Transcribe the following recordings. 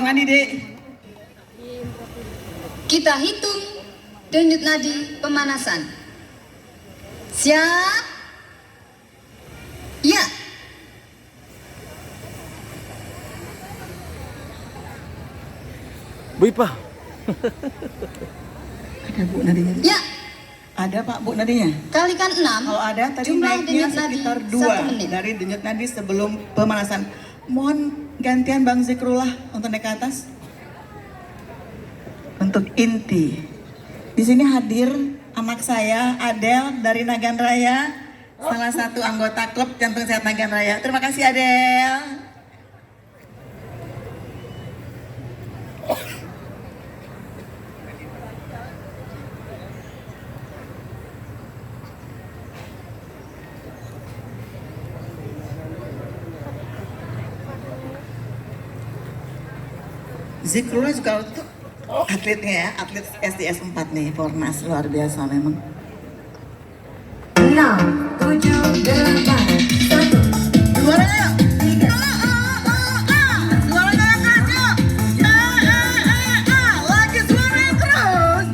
tangan nih, Dek. Kita hitung denyut nadi pemanasan. Siap? Ya. Bu Ipa. Ada Bu nadinya? Ya. Ada Pak Bu nadinya? Kalikan 6. Kalau ada tadi jumlah naiknya denyut nadi sekitar 1 2 menit. dari denyut nadi sebelum pemanasan. Mohon gantian Bang Zikrullah untuk naik ke atas. Untuk inti. Di sini hadir anak saya Adel dari Nagan Raya, salah satu anggota klub Jantung Sehat Nagan Raya. Terima kasih Adel. Zikrullah juga untuk atletnya ya, atlet SDS 4 nih, Fornas luar biasa memang. 6, 7, 8, 1. Suaranya, suaranya kacau, lagi suaranya terus.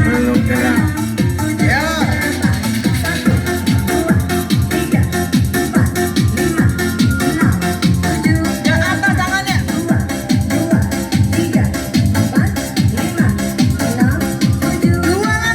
Belum gerak. Ya. Ke atas tangannya. Dua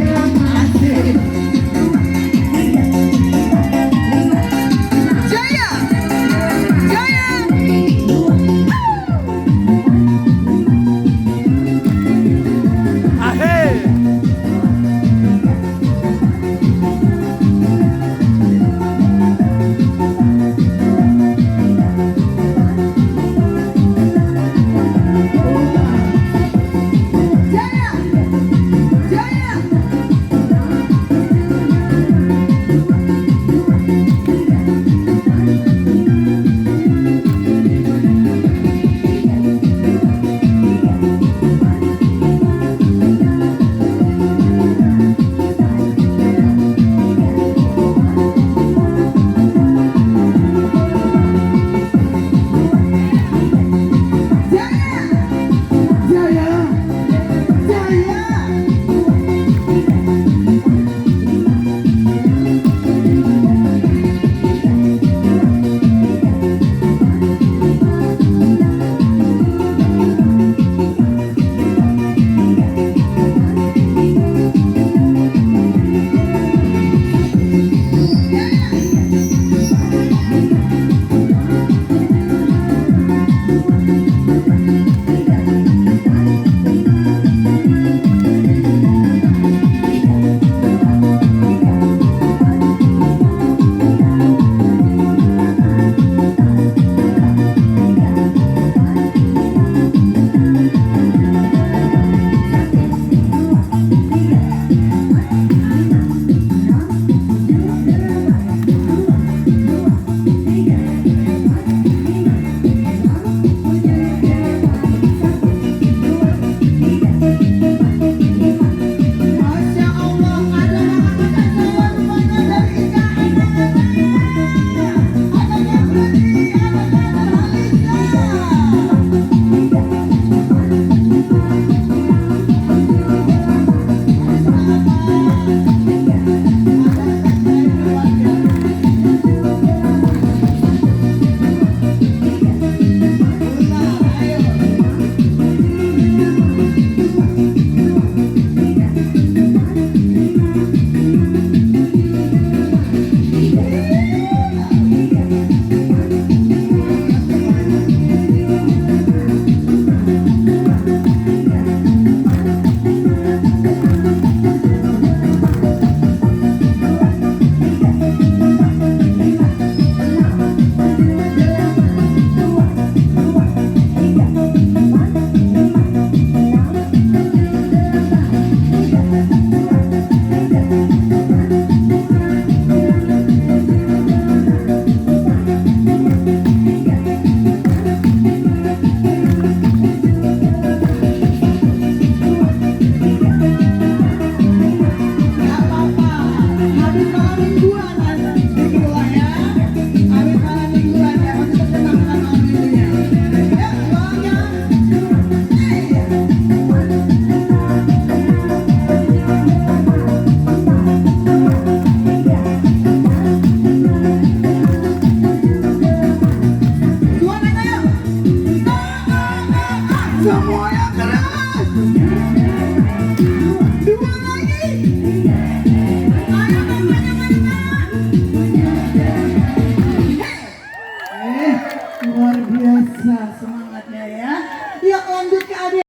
Asik. Jaya, Jaya. Jaya, Jaya. Jaya, Jaya. Masya Allah, ada anak-anak saya semuanya dari IKN Naganraya. Ada yang Rudi, ada yang Halisa.